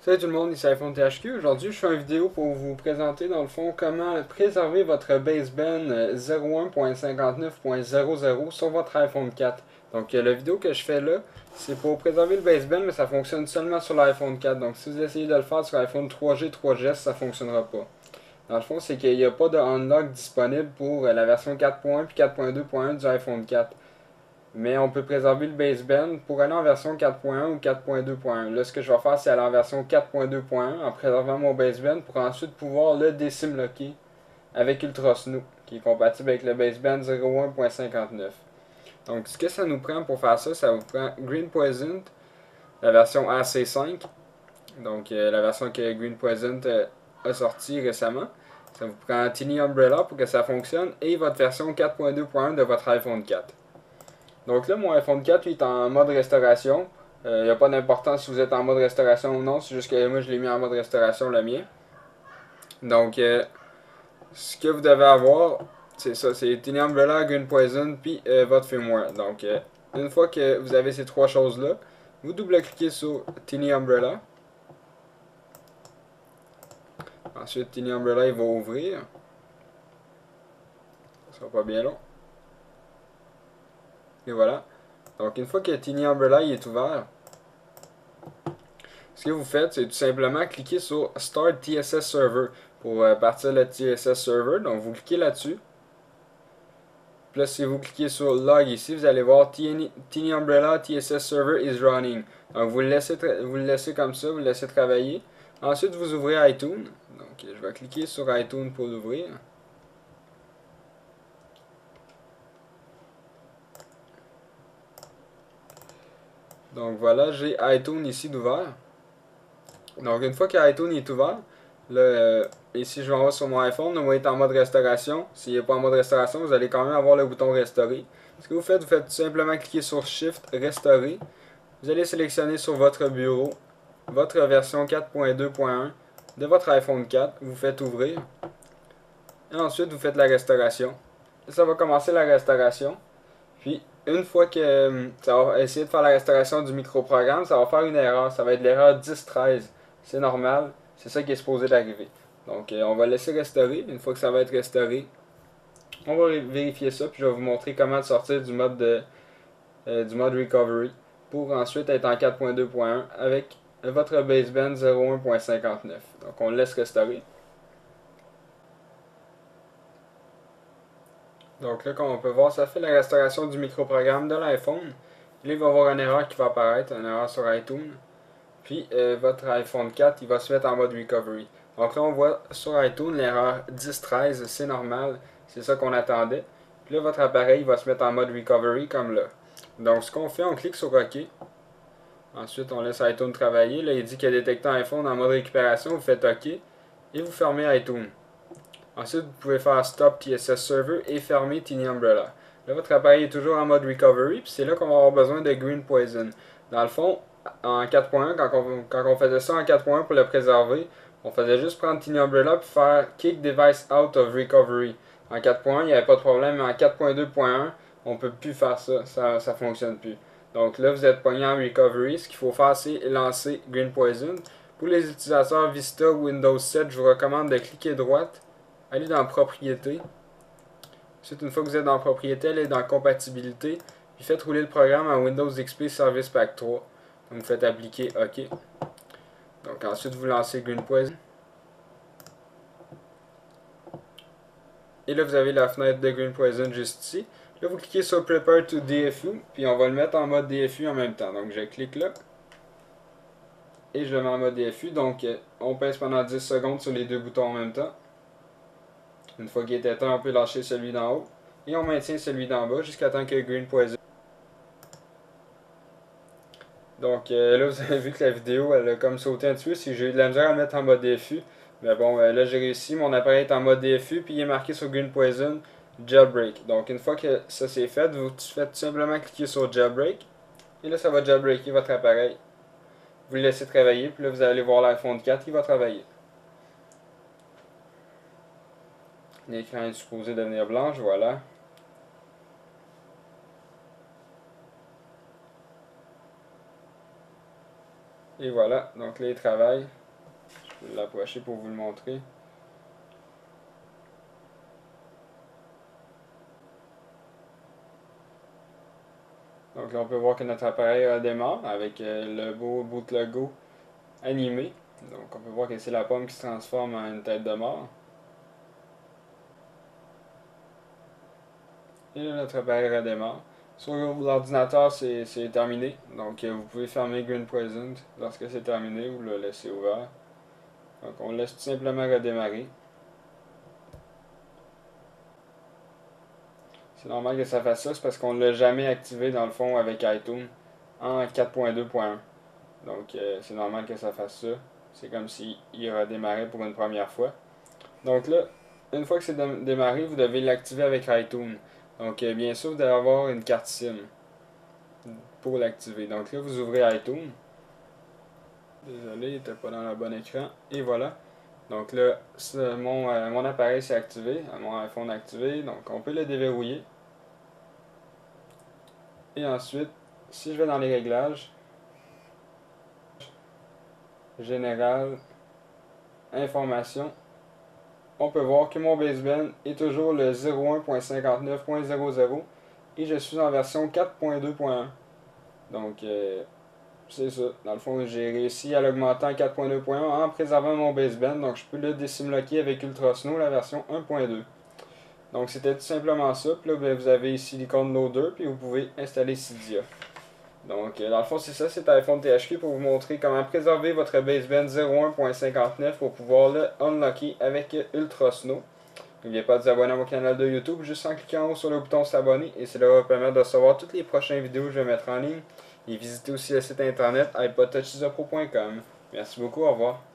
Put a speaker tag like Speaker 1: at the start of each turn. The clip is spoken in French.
Speaker 1: Salut tout le monde, ici iPhone THQ. Aujourd'hui, je fais une vidéo pour vous présenter dans le fond comment préserver votre baseband 01.59.00 sur votre iPhone 4. Donc la vidéo que je fais là, c'est pour préserver le baseband, mais ça fonctionne seulement sur l'iPhone 4. Donc si vous essayez de le faire sur l'iPhone 3G, 3GS, ça ne fonctionnera pas. Dans le fond, c'est qu'il n'y a pas de unlock disponible pour la version 4.1 puis 4.2.1 du iPhone 4. Mais on peut préserver le baseband pour aller en version 4.1 ou 4.2.1. Là, ce que je vais faire, c'est aller en version 4.2.1 en préservant mon baseband pour ensuite pouvoir le décimlocker avec UltraSnoo, qui est compatible avec le baseband 01.59. Donc, ce que ça nous prend pour faire ça, ça vous prend Green Poison, la version AC5, donc la version que Green Poison a sorti récemment. Ça vous prend Tiny Umbrella pour que ça fonctionne et votre version 4.2.1 de votre iPhone 4. Donc là, mon iPhone 4 lui, est en mode restauration. Il n'y a pas d'importance si vous êtes en mode restauration ou non, c'est juste que moi je l'ai mis en mode restauration le mien. Donc ce que vous devez avoir, c'est ça, c'est Tiny Umbrella, Green Poison, puis votre firmware. Donc une fois que vous avez ces trois choses-là, vous double-cliquez sur Tiny Umbrella. Ensuite, Tiny Umbrella il va ouvrir. Ça sera pas bien long. Et voilà. Donc une fois que Tiny Umbrella il est ouvert, ce que vous faites, c'est tout simplement cliquer sur Start TSS Server pour partir le TSS Server. Donc vous cliquez là-dessus. Puis là, si vous cliquez sur Log ici, vous allez voir Tiny Umbrella TSS Server is running. Donc vous le laissez comme ça, vous le laissez travailler. Ensuite, vous ouvrez iTunes. Donc je vais cliquer sur iTunes pour l'ouvrir. Donc voilà, j'ai iTunes ici d'ouvert. Donc une fois que iTunes est ouvert, là, ici je vais avoir sur mon iPhone, on va être en mode restauration. S'il n'est pas en mode restauration, vous allez quand même avoir le bouton restaurer. Ce que vous faites tout simplement cliquer sur Shift, restaurer. Vous allez sélectionner sur votre bureau votre version 4.2.1 de votre iPhone 4. Vous faites ouvrir. Et ensuite, vous faites la restauration. Ça va commencer la restauration. Puis, une fois que ça va essayer de faire la restauration du microprogramme, ça va faire une erreur. Ça va être l'erreur 1013. C'est normal. C'est ça qui est supposé d'arriver. Donc, on va laisser restaurer. Une fois que ça va être restauré, on va vérifier ça. Puis, je vais vous montrer comment sortir du mode recovery pour ensuite être en 4.2.1 avec votre baseband 01.59. Donc, on le laisse restaurer. Donc là, comme on peut voir, ça fait la restauration du microprogramme de l'iPhone. Là, il va y avoir une erreur qui va apparaître, une erreur sur iTunes. Puis votre iPhone 4, il va se mettre en mode recovery. Donc là, on voit sur iTunes l'erreur 1013, c'est normal, c'est ça qu'on attendait. Puis là, votre appareil va se mettre en mode recovery comme là. Donc ce qu'on fait, on clique sur OK. Ensuite, on laisse iTunes travailler. Là, il dit qu'il a détecté un iPhone en mode récupération, vous faites OK. Et vous fermez iTunes. Ensuite, vous pouvez faire Stop TSS Server et fermer Tiny Umbrella. Là, votre appareil est toujours en mode Recovery, puis c'est là qu'on va avoir besoin de Green Poison. Dans le fond, en 4.1, quand on faisait ça en 4.1 pour le préserver, on faisait juste prendre Tiny Umbrella et faire Kick Device Out of Recovery. En 4.1, il n'y avait pas de problème, mais en 4.2.1, on ne peut plus faire ça, ça ne fonctionne plus. Donc là, vous êtes pogné en Recovery. Ce qu'il faut faire, c'est lancer Green Poison. Pour les utilisateurs Vista ou Windows 7, je vous recommande de cliquer droite, aller dans Propriétés. Ensuite, une fois que vous êtes dans Propriétés, allez dans Compatibilité, puis faites rouler le programme en Windows XP Service Pack 3. Donc, vous faites appliquer OK. Donc, ensuite, vous lancez Green Poison. Et là, vous avez la fenêtre de Green Poison juste ici. Là, vous cliquez sur Prepare to DFU, puis on va le mettre en mode DFU en même temps. Donc, je clique là. Et je le mets en mode DFU. Donc, on pèse pendant 10 secondes sur les deux boutons en même temps. Une fois qu'il est éteint, on peut lâcher celui d'en haut. Et on maintient celui d'en bas jusqu'à temps que Green Poison. Donc là, vous avez vu que la vidéo, elle a comme sauté un petit peu. Si j'ai eu de la misère à le mettre en mode DFU. Mais bon, là, j'ai réussi. Mon appareil est en mode DFU. Puis il est marqué sur Green Poison Jailbreak. Donc une fois que ça c'est fait, vous faites tout simplement cliquer sur Jailbreak. Et là, ça va jailbreaker votre appareil. Vous le laissez travailler. Puis là, vous allez voir l'iPhone 4 qui va travailler. L'écran est supposé devenir blanche, voilà. Et voilà, donc là il travaille. Je vais l'approcher pour vous le montrer. Donc là, on peut voir que notre appareil redémarre avec le beau boot logo animé. Donc on peut voir que c'est la pomme qui se transforme en une tête de mort. Et là, notre appareil redémarre. Sur l'ordinateur, c'est terminé. Donc vous pouvez fermer Green Present lorsque c'est terminé ou le laisser ouvert. Donc on laisse tout simplement redémarrer. C'est normal que ça fasse ça, c'est parce qu'on ne l'a jamais activé dans le fond avec iTunes en 4.2.1. Donc c'est normal que ça fasse ça. C'est comme s'il redémarrait pour une première fois. Donc là, une fois que c'est démarré, vous devez l'activer avec iTunes. Donc bien sûr, vous devez avoir une carte SIM pour l'activer. Donc là, vous ouvrez iTunes. Désolé, il n'était pas dans le bon écran. Et voilà. Donc là, mon appareil s'est activé, mon iPhone activé. Donc on peut le déverrouiller. Et ensuite, si je vais dans les réglages, général, information, on peut voir que mon baseband est toujours le 01.59.00 et je suis en version 4.2.1. Donc, c'est ça. Dans le fond, j'ai réussi à l'augmenter en 4.2.1 en préservant mon baseband. Donc, je peux le désimloquer avec Ultrasnow, la version 1.2. Donc, c'était tout simplement ça. Puis là, ben, vous avez ici l'icône Loader, puis vous pouvez installer Cydia. Donc, dans le fond, c'est ça, c'est iPhone THQ pour vous montrer comment préserver votre baseband 01.59 pour pouvoir le unlocker avec Ultrasnow. N'oubliez pas de vous abonner à mon canal de YouTube juste en cliquant en haut sur le bouton s'abonner et cela va vous permettre de recevoir toutes les prochaines vidéos que je vais mettre en ligne. Et visitez aussi le site internet iPodTouchIsoPro.com. Merci beaucoup, au revoir.